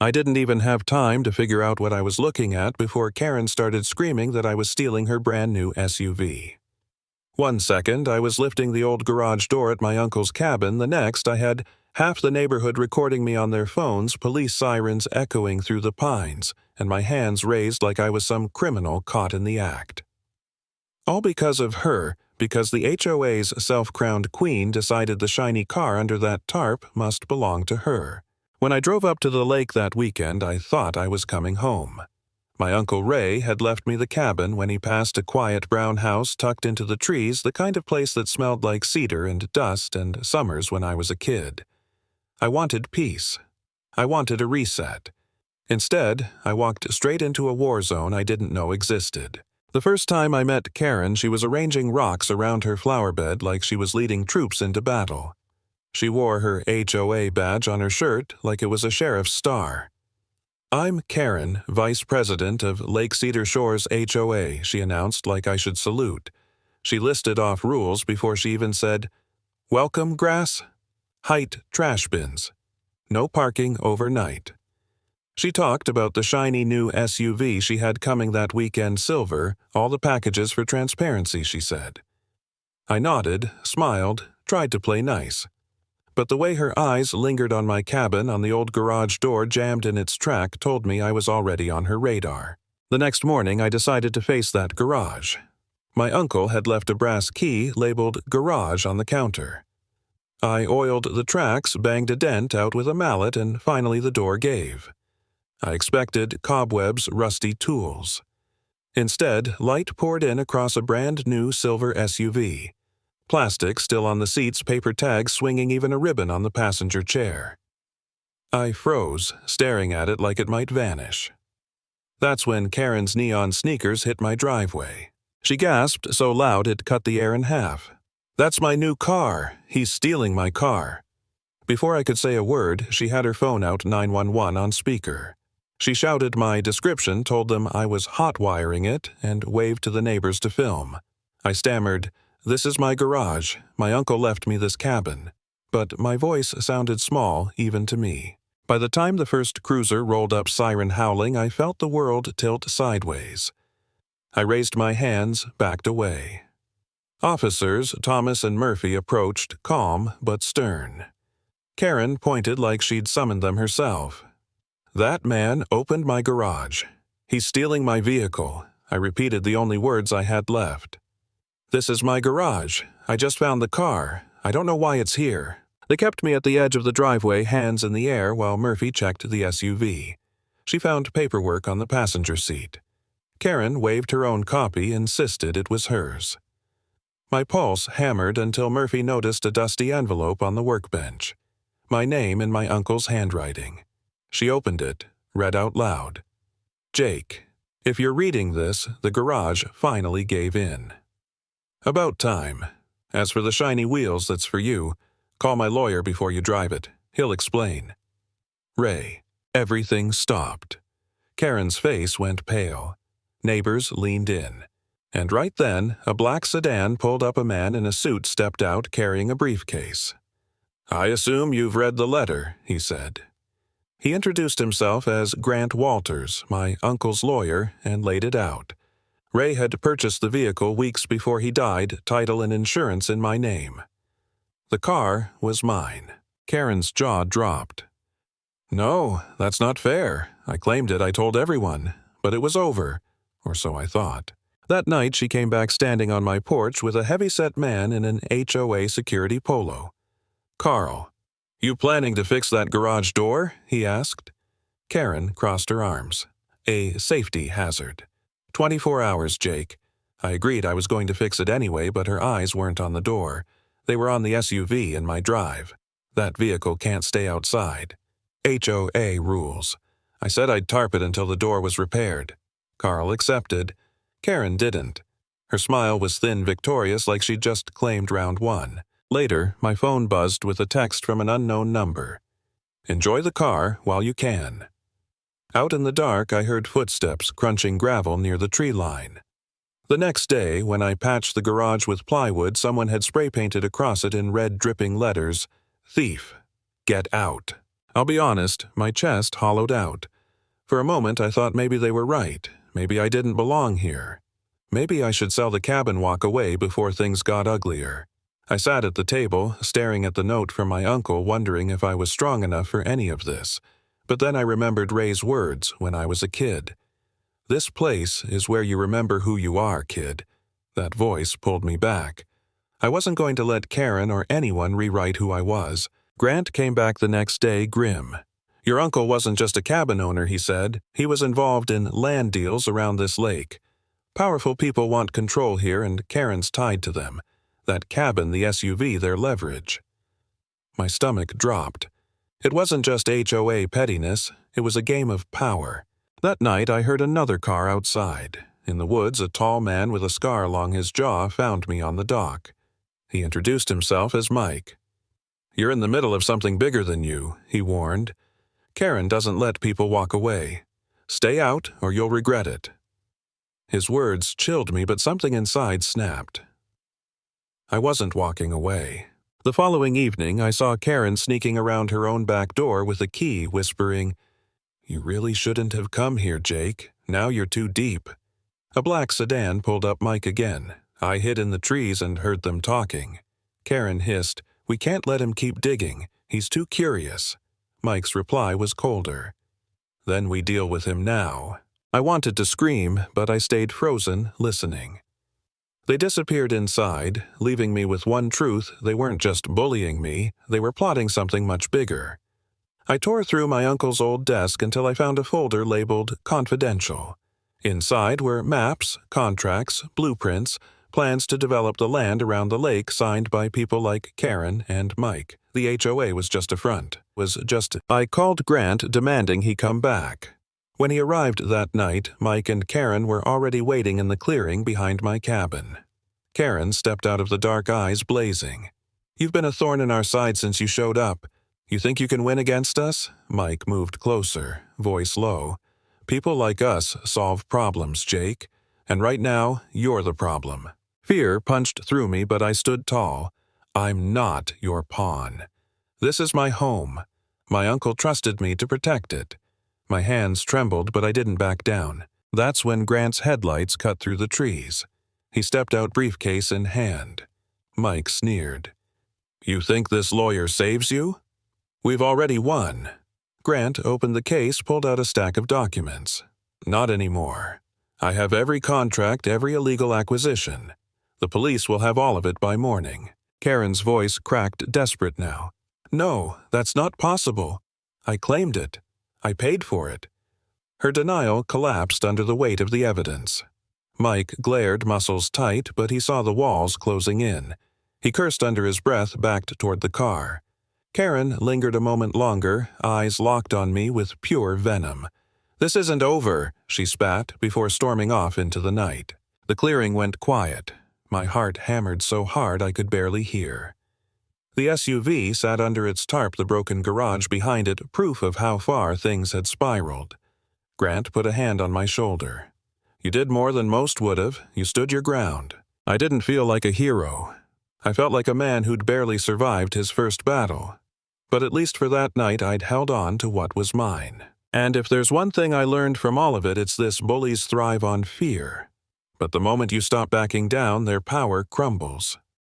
I didn't even have time to figure out what I was looking at before Karen started screaming that I was stealing her brand new SUV. One second, I was lifting the old garage door at my uncle's cabin. The next, I had half the neighborhood recording me on their phones, police sirens echoing through the pines, and my hands raised like I was some criminal caught in the act. All because of her, because the HOA's self-crowned queen decided the shiny car under that tarp must belong to her. When I drove up to the lake that weekend, I thought I was coming home. My Uncle Ray had left me the cabin when he passed a quiet brown house tucked into the trees, the kind of place that smelled like cedar and dust and summers when I was a kid. I wanted peace. I wanted a reset. Instead, I walked straight into a war zone I didn't know existed. The first time I met Karen, she was arranging rocks around her flower bed like she was leading troops into battle. She wore her HOA badge on her shirt like it was a sheriff's star. "I'm Karen, Vice President of Lake Cedar Shores HOA," she announced like I should salute. She listed off rules before she even said, "Welcome grass? Height trash bins. No parking overnight." She talked about the shiny new SUV she had coming that weekend, silver, all the packages for transparency, she said. I nodded, smiled, tried to play nice. But the way her eyes lingered on my cabin, on the old garage door jammed in its track, told me I was already on her radar. The next morning, I decided to face that garage. My uncle had left a brass key labeled "Garage" on the counter. I oiled the tracks, banged a dent out with a mallet, and finally the door gave. I expected cobwebs, rusty tools. Instead, light poured in across a brand new silver SUV. Plastic still on the seats, paper tags swinging, even a ribbon on the passenger chair. I froze, staring at it like it might vanish. That's when Karen's neon sneakers hit my driveway. She gasped so loud it cut the air in half. "That's my new car. He's stealing my car." Before I could say a word, she had her phone out, 911 on speaker. She shouted my description, told them I was hot wiring it, and waved to the neighbors to film. I stammered, "This is my garage. My uncle left me this cabin." But my voice sounded small, even to me. By the time the first cruiser rolled up siren howling, I felt the world tilt sideways. I raised my hands, backed away. Officers, Thomas and Murphy, approached, calm but stern. Karen pointed like she'd summoned them herself. "That man opened my garage. He's stealing my vehicle." I repeated the only words I had left. "This is my garage. I just found the car. I don't know why it's here." They kept me at the edge of the driveway, hands in the air, while Murphy checked the SUV. She found paperwork on the passenger seat. Karen waved her own copy, insisted it was hers. My pulse hammered until Murphy noticed a dusty envelope on the workbench. My name in my uncle's handwriting. She opened it, read out loud. "Jake, if you're reading this, the garage finally gave in. About time. As for the shiny wheels, that's for you. Call my lawyer before you drive it. He'll explain. Ray." Everything stopped. Karen's face went pale. Neighbors leaned in. And right then, a black sedan pulled up. A man in a suit stepped out carrying a briefcase. "I assume you've read the letter," he said. He introduced himself as Grant Walters, my uncle's lawyer, and laid it out. Ray had purchased the vehicle weeks before he died, title and insurance in my name. The car was mine. Karen's jaw dropped. "No, that's not fair. I claimed it, I told everyone. But it was over, or so I thought." That night she came back standing on my porch with a heavy-set man in an HOA security polo. "Carl, you planning to fix that garage door?" he asked. Karen crossed her arms. "A safety hazard. 24 hours, Jake." I agreed I was going to fix it anyway, but her eyes weren't on the door. They were on the SUV in my drive. That vehicle can't stay outside. HOA rules. I said I'd tarp it until the door was repaired. Carl accepted. Karen didn't. Her smile was thin, victorious, like she'd just claimed round one. Later, my phone buzzed with a text from an unknown number. "Enjoy the car while you can." Out in the dark, I heard footsteps crunching gravel near the tree line. The next day, when I patched the garage with plywood, someone had spray-painted across it in red dripping letters, "Thief, get out." I'll be honest, my chest hollowed out. For a moment I thought maybe they were right. Maybe I didn't belong here. Maybe I should sell the cabin and walk away before things got uglier. I sat at the table, staring at the note from my uncle, wondering if I was strong enough for any of this. But then I remembered Ray's words when I was a kid. "This place is where you remember who you are, kid." That voice pulled me back. I wasn't going to let Karen or anyone rewrite who I was. Grant came back the next day grim. "Your uncle wasn't just a cabin owner," he said. "He was involved in land deals around this lake. Powerful people want control here, and Karen's tied to them. That cabin, the SUV, their leverage." My stomach dropped. It wasn't just HOA pettiness, it was a game of power. That night I heard another car outside. In the woods, a tall man with a scar along his jaw found me on the dock. He introduced himself as Mike. "You're in the middle of something bigger than you," he warned. "Karen doesn't let people walk away. Stay out or you'll regret it." His words chilled me, but something inside snapped. I wasn't walking away. The following evening, I saw Karen sneaking around her own back door with a key, whispering, "You really shouldn't have come here, Jake. Now you're too deep." A black sedan pulled up Mike again. I hid in the trees and heard them talking. Karen hissed, "We can't let him keep digging. He's too curious." Mike's reply was colder. "Then we deal with him now." I wanted to scream, but I stayed frozen, listening. They disappeared inside, leaving me with one truth: they weren't just bullying me, they were plotting something much bigger. I tore through my uncle's old desk until I found a folder labeled Confidential. Inside were maps, contracts, blueprints, plans to develop the land around the lake signed by people like Karen and Mike. The HOA was just a front. I called Grant, demanding he come back. When he arrived that night, Mike and Karen were already waiting in the clearing behind my cabin. Karen stepped out of the dark eyes blazing. "You've been a thorn in our side since you showed up. You think you can win against us?" Mike moved closer, voice low. "People like us solve problems, Jake. And right now, you're the problem." Fear punched through me, but I stood tall. "I'm not your pawn. This is my home. My uncle trusted me to protect it." My hands trembled, but I didn't back down. That's when Grant's headlights cut through the trees. He stepped out, briefcase in hand. Mike sneered. "You think this lawyer saves you? We've already won." Grant opened the case, pulled out a stack of documents. "Not anymore. I have every contract, every illegal acquisition. The police will have all of it by morning." Karen's voice cracked, desperate now. "No, that's not possible. I claimed it. I paid for it." Her denial collapsed under the weight of the evidence. Mike glared, muscles tight, but he saw the walls closing in. He cursed under his breath, backed toward the car. Karen lingered a moment longer, eyes locked on me with pure venom. "This isn't over," she spat, before storming off into the night. The clearing went quiet. My heart hammered so hard I could barely hear. The SUV sat under its tarp, the broken garage behind it, proof of how far things had spiraled. Grant put a hand on my shoulder. "You did more than most would have. You stood your ground." I didn't feel like a hero. I felt like a man who'd barely survived his first battle. But at least for that night I'd held on to what was mine. And if there's one thing I learned from all of it, it's this: bullies thrive on fear. But the moment you stop backing down, their power crumbles.